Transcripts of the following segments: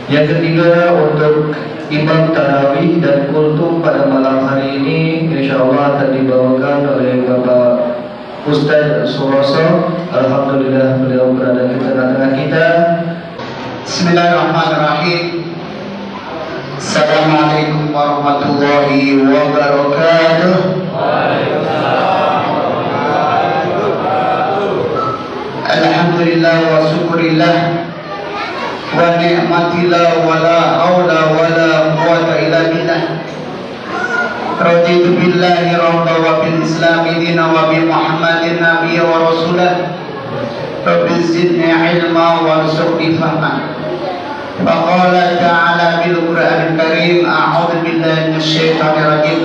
Yang ketiga, untuk imam tarawih dan kultum pada malam hari ini insyaallah akan dibawakan oleh Bapak Ustaz Suroso. Alhamdulillah beliau berada di tengah-tengah kita. Bismillahirrahmanirrahim. Assalamualaikum warahmatullahi wabarakatuh. Alhamdulillah wa syukurillah wa ni'matillah wa la hawla wa la quwwata illa billah. Raditu billahi rabba wa bil islami dina wa bi muhammadin nabiyya wa rasulah. Rabbi zidni ilma warzuqni fahma. Faqala ta'ala bil Qur'anil Karim, a'udzu billahi minasyaitonir rajim.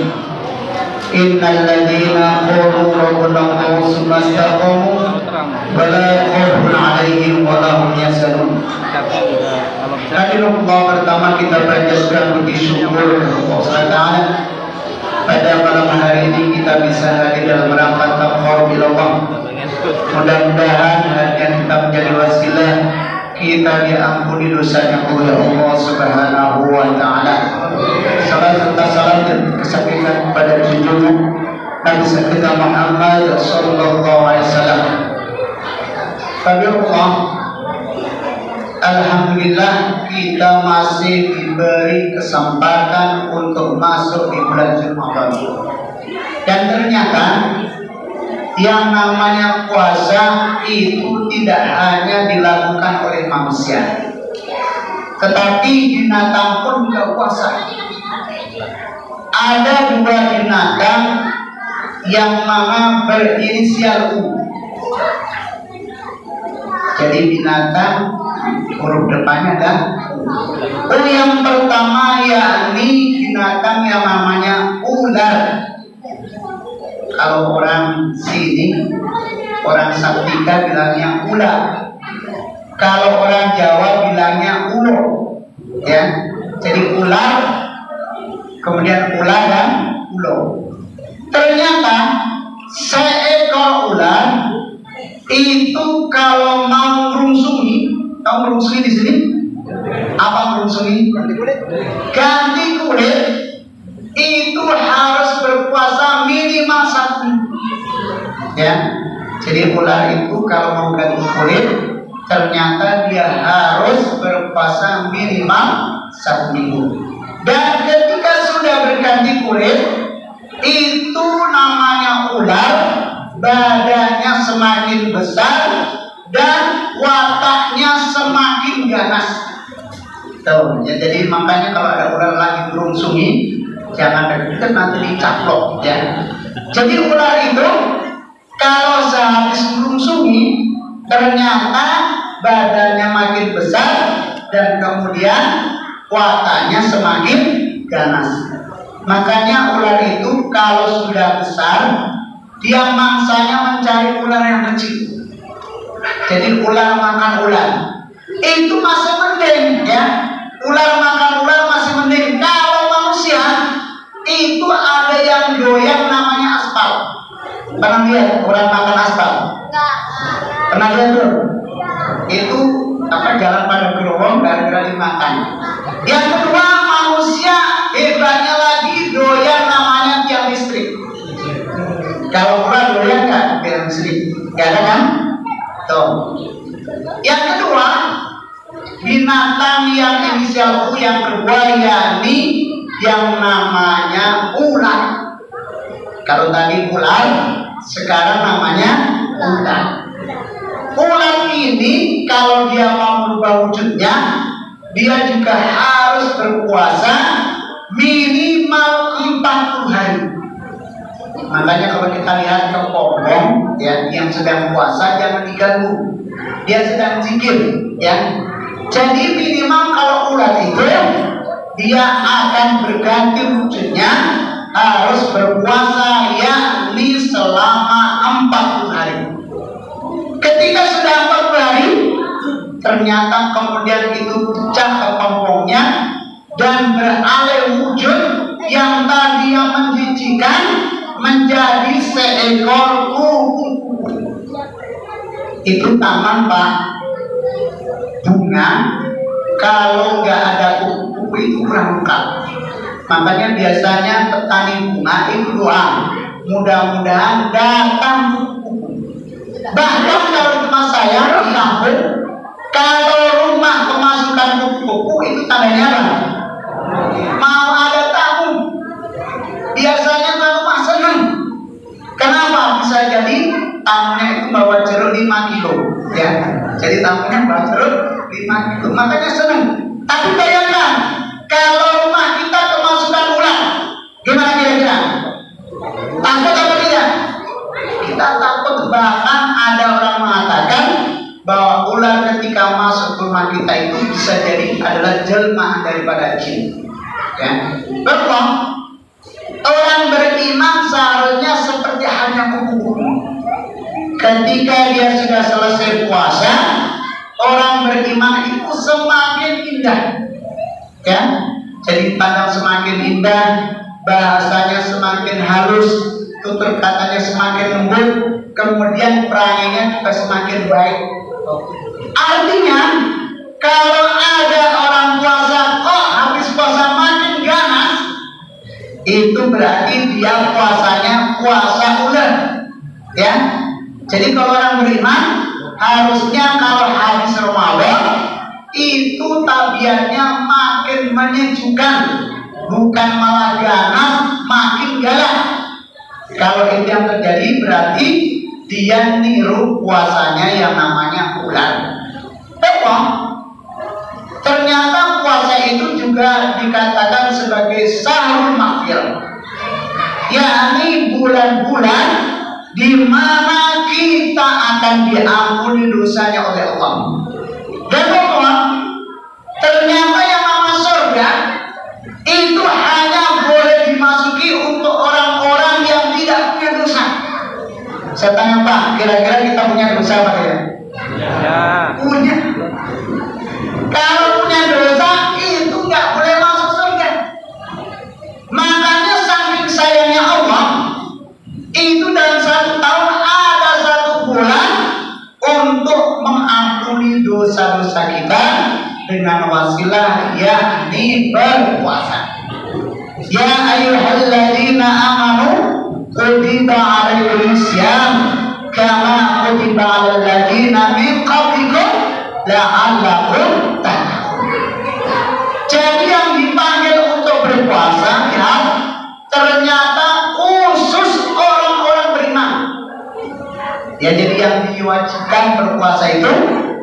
Innal ladzina qalu rabbuna Allah tsumma istaqamu fala khaufun 'alaihim wa la hum yahzanun. Hadirin pertama kita panjatkan puji syukur kepada Allah Ta'ala. Pada malam hari ini kita bisa hadir dalam rangka taqarrub ila Allah. Mudah-mudahan hadiran kita menjadi wasilah kita diampuni dosanya oleh Allah Subhanahu wa Ta'ala. Salam serta salam dan kesakitan kepada junjungan Nabi kita Muhammad sallallahu alaihi wasallam. Allah, alhamdulillah kita masih diberi kesempatan untuk masuk di bulan Ramadan. Dan ternyata yang namanya puasa itu tidak hanya dilakukan oleh manusia, tetapi binatang pun juga puasa. Ada dua binatang yang mana berinisial U. Jadi binatang huruf depannya ada U. Yang pertama yakni binatang yang namanya ular. Kalau orang sini, orang Sabtika bilangnya ular. Kalau orang Jawa bilangnya ulo, ya. Jadi ular, kemudian ular dan ulo. Ternyata seekor ular itu kalau mau merungsungi, tahu merungsungi di sini? Apa merungsungi? Ganti kulit. Itu harus berpuasa minimal 1 minggu, ya. Jadi ular itu kalau mau ganti kulit, ternyata dia harus berpuasa minimal 1 minggu. Dan ketika sudah berganti kulit, itu namanya ular, badannya semakin besar dan wataknya semakin ganas. Tuh, ya, jadi makanya kalau ada ular lagi merungsungi, jangan dekat, nanti dicaplok, ya. Jadi ular itu kalau sehabis merungsungi ternyata badannya makin besar dan kemudian wataknya semakin ganas. Makanya ular itu kalau sudah besar dia mangsanya mencari ular yang kecil. Jadi ular makan ular itu masih mending, ya. Ular makan ular masih mending. Kalau manusia itu ada yang doyan namanya aspal. Pernah lihat orang makan aspal? Pernah lihat belum? Itu apa, jalan pada gerowong gara-gara dimakan. Yang kedua, manusia hebatnya lagi doyan namanya tiang listrik. Kalau ular doyan kan tiang listrik? Gak ada kan? Tuh. Yang kedua, binatang yang inisial U yang kedua yakni yang namanya ular. Kalau tadi ular, sekarang namanya ular. Ular ini kalau dia mau merubah wujudnya, dia juga harus berpuasa minimal 40 hari. Makanya kalau kita lihat kepompong, ya, yang sedang puasa jangan diganggu. Dia sedang zikir, ya. Jadi minimal kalau ular itu dia akan berganti wujudnya, harus berpuasa yakni selama 40 hari. Ketika sudah 40 hari, ternyata kemudian itu pecah kepompongnya dan beralih wujud yang tadinya menjijikan menjadi seekor kuku. Itu taman Pak bunga Kalau nggak ada kupu-kupu itu kurang lengkap. Makanya biasanya petani bunga itu doa, mudah-mudahan datang kupu-kupu. Bahkan kalau di tempat saya di kampung, kalau rumah kemasukan kupu-kupu itu tandanya apa? Mau ada tamu. Biasanya tuan rumah senang. Kenapa? Bisa jadi tamunya itu bawa jeruk 5 kilo, ya. Jadi tamunya bawa jeruk 5 kilo, makanya senang. Tapi bayangkan, kalau rumah kita kemasukan ular, gimana kira-kira? Takut apa tidak? Kita takut. Bahkan ada orang mengatakan bahwa ular ketika masuk ke rumah kita itu bisa jadi adalah jelmaan daripada jin. Ya, betul. Orang beriman seharusnya seperti hanya kupu-kupu. Ketika dia sudah selesai puasa, orang beriman itu semakin indah. Ya, jadi pandang semakin indah, bahasanya semakin halus, tutur katanya semakin lembut, kemudian perangannya juga semakin baik. Artinya, kalau ada orang puasa kok habis puasa makin ganas, itu berarti dia puasanya puasa ular. Ya, jadi kalau orang beriman harusnya kalau habis Ramadan itu tabiatnya makin menyejukkan, bukan malah ganas, makin galak. Kalau itu yang terjadi berarti dia niru puasanya yang namanya ular. Ternyata puasa itu juga dikatakan sebagai syahrul maghfirah, yakni bulan-bulan di mana kita akan diampuni dosanya oleh Allah. Dan ternyata yang nama surga itu hanya boleh dimasuki untuk orang-orang yang tidak punya dosa. Saya tanya Pak, kira-kira kita punya dosa apa ya? Punya. Kalau punya dosa itu nggak boleh masuk surga. Makanya saking sayangnya Allah, itu dalam 1 tahun ada 1 bulan untuk mengampuni dosa-dosa kita dengan wasilah yakni berpuasa. Ya ayyuhalladzina amanu kutiba alaikumusiyam kama kutiba alal ladzina min qablikum la'allakum tattaqun. Jadi yang dipanggil untuk berpuasa ya ternyata khusus orang-orang beriman. Ya, jadi yang diwajibkan berpuasa itu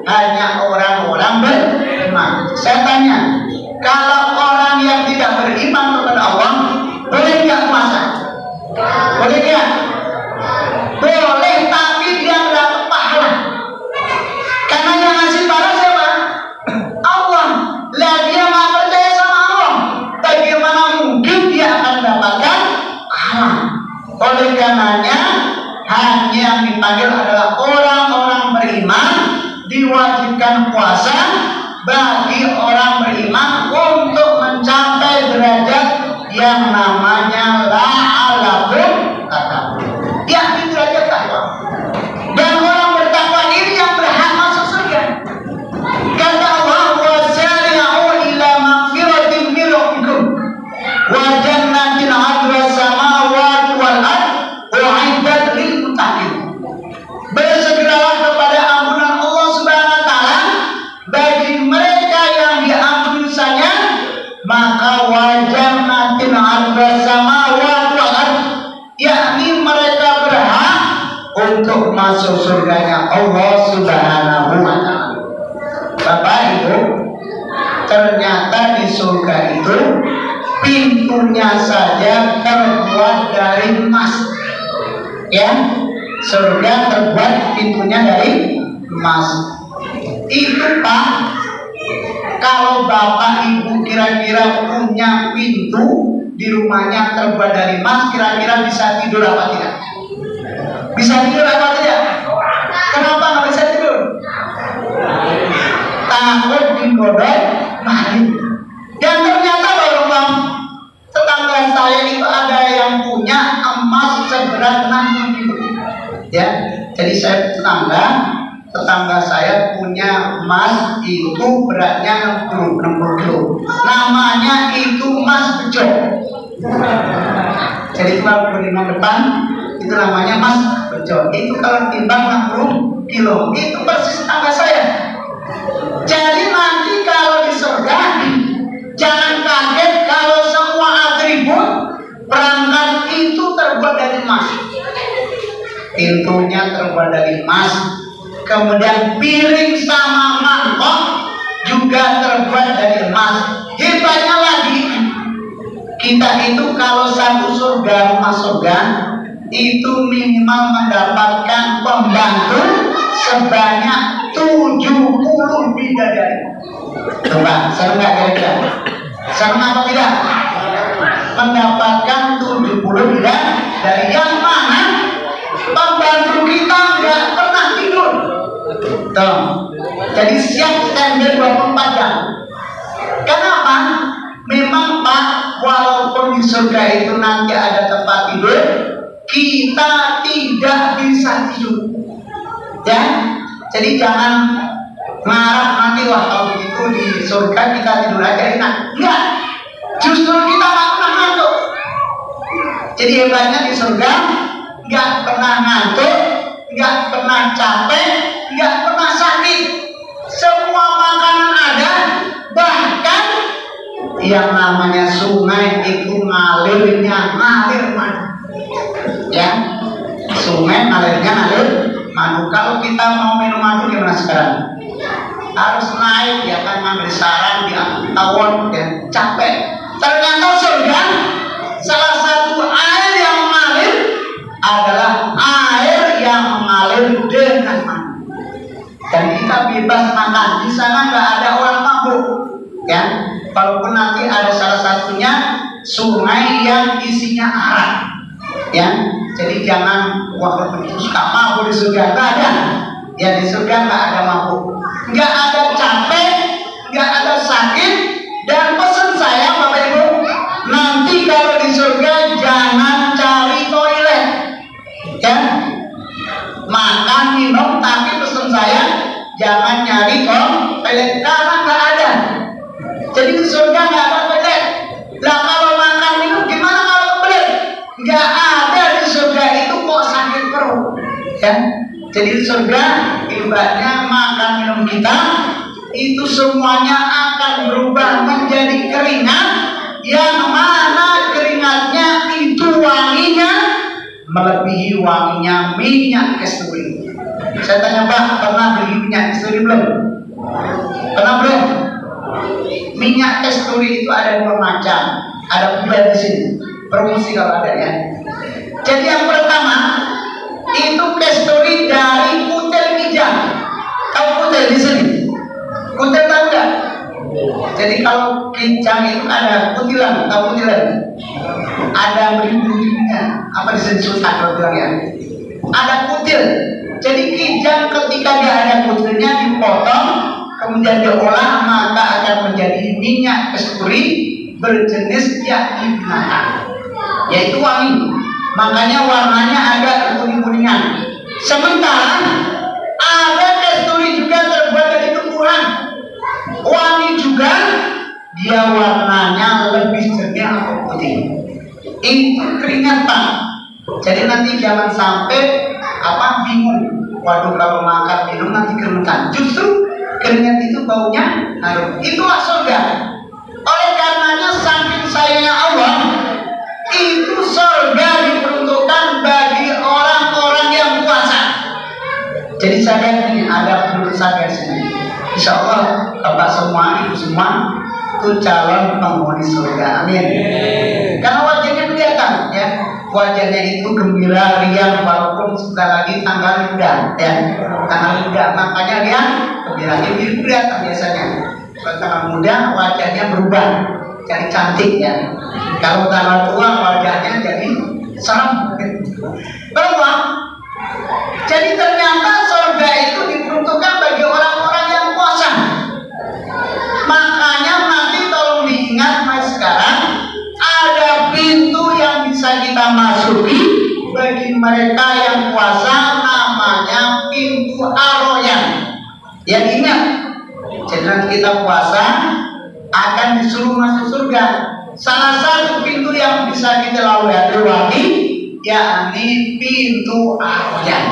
hanya orang-orang beriman. Saya tanya, kalau orang yang tidak beriman kepada Allah boleh nggak puasa? Boleh nggak? Boleh, tapi dia nggak dapat pahala. Karena yang ngasih pahala siapa? Allah. Lah dia nggak percaya sama Allah, bagaimana mungkin dia akan mendapatkan pahala? Oleh karenanya hanya yang dipanggil adalah orang-orang beriman, diwajibkan puasa bagi orang beriman untuk mencapai derajat yang namanya la'alakum tattaqun, yakni derajat takwa. Dan orang bertakwa ini yang berhak masuk surga. Kata Allah, wasari'u ila magfiratin min rabbikum wa jannatin 'arduha samawati wal ardh u'iddat lil muttaqin. Bersegeralah kepada ampunan Allah Subhanahu wa taala bagi mereka yang diampuni dosanya, maka wajan nanti sama wal, yakni mereka berhak untuk masuk surganya Allah Subhanahu wa taala. Bapak Ibu, ternyata di surga itu pintunya saja terbuat dari emas. Ya, surga terbuat pintunya dari emas. Itu Pak, kalau Bapak Ibu kira-kira punya pintu di rumahnya terbuat dari emas, kira-kira bisa tidur apa tidak? Bisa tidur apa tidak? Kenapa nggak bisa tidur? Takut digodok maling. Dan ternyata Bapak, tetangga saya itu ada yang punya emas seberat 60 kilo. Ya, jadi saya tetangga tetangga saya punya emas itu beratnya 60 kilo. Namanya itu emas bejo. Jadi kalau beriman depan itu namanya emas bejo. Itu kalau timbang 60 kilo. Itu persis tetangga saya. Jadi nanti kalau di surga jangan kaget kalau semua atribut perangkat itu terbuat dari emas. Pintunya terbuat dari emas. Kemudian piring sama mangkok juga terbuat dari emas. Hebatnya lagi, kita itu kalau satu surga, rumah surga itu minimal mendapatkan pembantu sebanyak 70 bidadari. Coba, senang nggak kira-kira? Senang apa tidak? Mendapatkan 70 bidadari, yang mana pembantu kita nggak pernah tidur. Tuh. Jadi siap standby 24 jam. Kenapa? Memang Pak, walaupun di surga itu nanti ada tempat tidur, kita tidak bisa tidur. Ya, jadi jangan marah nanti, wah kalau begitu di surga kita tidur aja enak. Enggak, justru kita nggak pernah ngantuk. Jadi hebatnya di surga nggak pernah ngantuk, nggak pernah capek, nggak pernah sakit. Semua makanan ada, bahkan yang namanya sungai itu ngalir madu. Ya, sungai ngalir madu. Kalau kita mau minum madu gimana sekarang? Harus naik, ya kan, ngambil sarang di tawon, ya, capek. Ternyata surga salah satu air yang mengalir adalah air yang mengalir dengan madu. Dan kita bebas makan. Di sana nggak ada orang mabuk, ya. Walaupun nanti ada salah satunya sungai yang isinya arak, ya. Jadi jangan wah begitu suka mabuk di surga, nggak ada. Ya di surga nggak ada mabuk, nggak ada capek, nggak ada sakit. Dan pesan saya Bapak Ibu, nanti kalau di surga jangan cari toilet, ya. Makan minum, tapi pesan saya jangan nyari toilet karena nggak ada. Jadi di surga nggak ada toilet. Lah kalau makan minum gimana kalau toilet? Nggak ada di surga itu, kok sakit perut, ya. Jadi di surga ibaratnya makan minum kita itu semuanya akan berubah menjadi keringat, yang mana keringatnya itu wanginya melebihi wanginya minyak kasturi. Saya tanya Pak, pernah beli minyak kasturi belum? Pernah belum? Minyak kasturi itu ada 2 macam. Ada pula di sini. Promosi kalau ada, ya. Jadi yang pertama itu kasturi dari kutil kijang. Kamu kutil di sini. Kutil tahu nggak? Jadi kalau kijang itu ada kutilan, tahu kutilan? Ada beribu-ribunya. Apa disebut kalau bilang, ya? Ada kutil. Jadi kijang ketika dia ada kutilnya dipotong, kemudian diolah, maka akan menjadi minyak kasturi berjenis yakni binatang, yaitu wangi. Makanya warnanya agak kuning-kuningan. Sementara ada kasturi juga terbuat dari tumbuhan, wangi juga, dia warnanya lebih jernih atau putih. Itu keringat Pak. Jadi nanti jangan sampai bingung. Waduh, kalau makan minum nanti keringetan. Justru keringat itu baunya harum. Itulah surga. Oleh karenanya saking sayangnya Allah, itu surga diperuntukkan bagi orang-orang yang puasa. Jadi saya ini ada penduduk saya sini. Insya Allah Bapak semua, Ibu semua itu calon penghuni surga. Amin. Karena wajahnya kelihatan, ya. Wajahnya itu gembira, riang, walaupun sebentar lagi tanggal muda, ya. Tanggal muda, makanya dia gembira. Ini kelihatan biasanya. Kalau tanggal muda wajahnya berubah jadi cantik, ya. Kalau tanggal tua wajahnya jadi serem. Bahwa jadi ternyata surga itu diperuntukkan bagi orang-orang yang puasa. Makanya nanti tolong diingat mas sekarang, ada pintu yang bisa kita masuki bagi mereka yang puasa, namanya pintu Ar-Rayyan. dengan kita puasa akan disuruh masuk surga. Salah satu pintu yang bisa kita lewati yakni pintu Ar-Rayyan.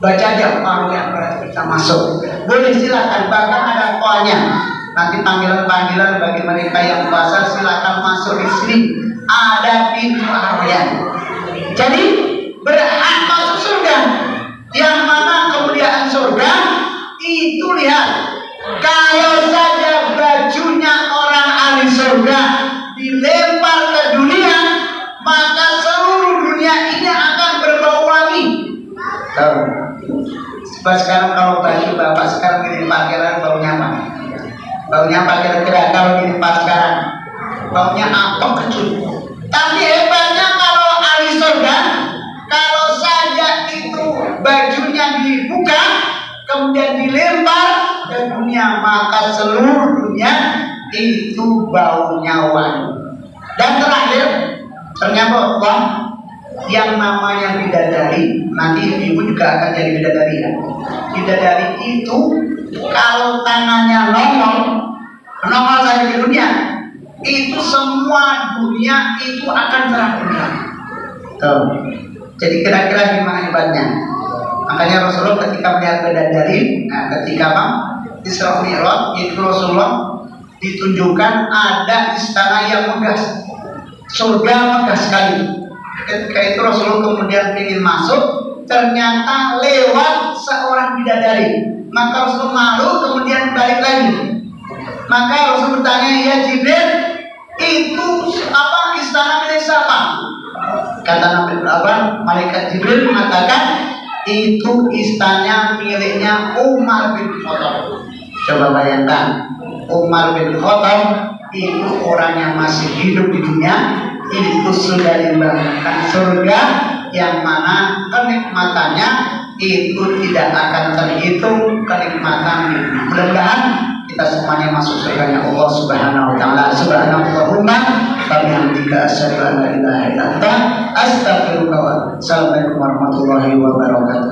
Baca aja Ar-Rayyan berarti kita masuk. Boleh silakan, bahkan ada koanya. Nanti panggilan-panggilan bagi mereka yang puasa silakan masuk di sini. Ada pintu Ar-Rayyan. Jadi berhak masuk surga. Yang mana kemuliaan surga itu lihat, kalau saja bajunya orang ahli surga dilempar ke dunia, maka seluruh dunia ini akan berbau wangi. Sebab sekarang kalau baju bapak sekarang gini pakaian baunya apa? Baunya apa kira-kira kalau gini pas sekarang? Baunya apa kecut? Tapi hebatnya kalau ahli surga, kalau saja itu bajunya dibuka kemudian dilempar ke dunia, maka seluruh dunia itu baunya wangi. Dan terakhir, ternyata Allah yang namanya bidadari, nanti ibu juga akan jadi bidadari ya. Bidadari itu kalau tangannya nongol saja di dunia, itu semua dunia itu akan terang-terang. Jadi kira-kira gimana hebatnya? Makanya Rasulullah ketika melihat bidadari, ketika Isra Mi'raj itu Rasulullah ditunjukkan ada istana yang megah, surga megah sekali. Ketika itu Rasulullah kemudian ingin masuk, ternyata lewat seorang bidadari. Maka Rasul malu kemudian balik lagi. Maka Rasul bertanya, ya Jibril, itu apa istana milik siapa? Kata Nabi malaikat Jibril mengatakan, itu istana miliknya Umar bin Khattab. Coba bayangkan, Umar bin Khattab itu orang yang masih hidup di dunia, itu sudah dibangunkan surga yang mana kenikmatannya itu tidak akan terhitung kenikmatan. Mudah-mudahan kita semuanya masuk surganya Allah Subhanahu wa taala. Subhanallahumma wa bihamdika asyhadu an la ilaha illa anta astaghfiruka wa atubu ilaik. Assalamualaikum warahmatullahi wabarakatuh.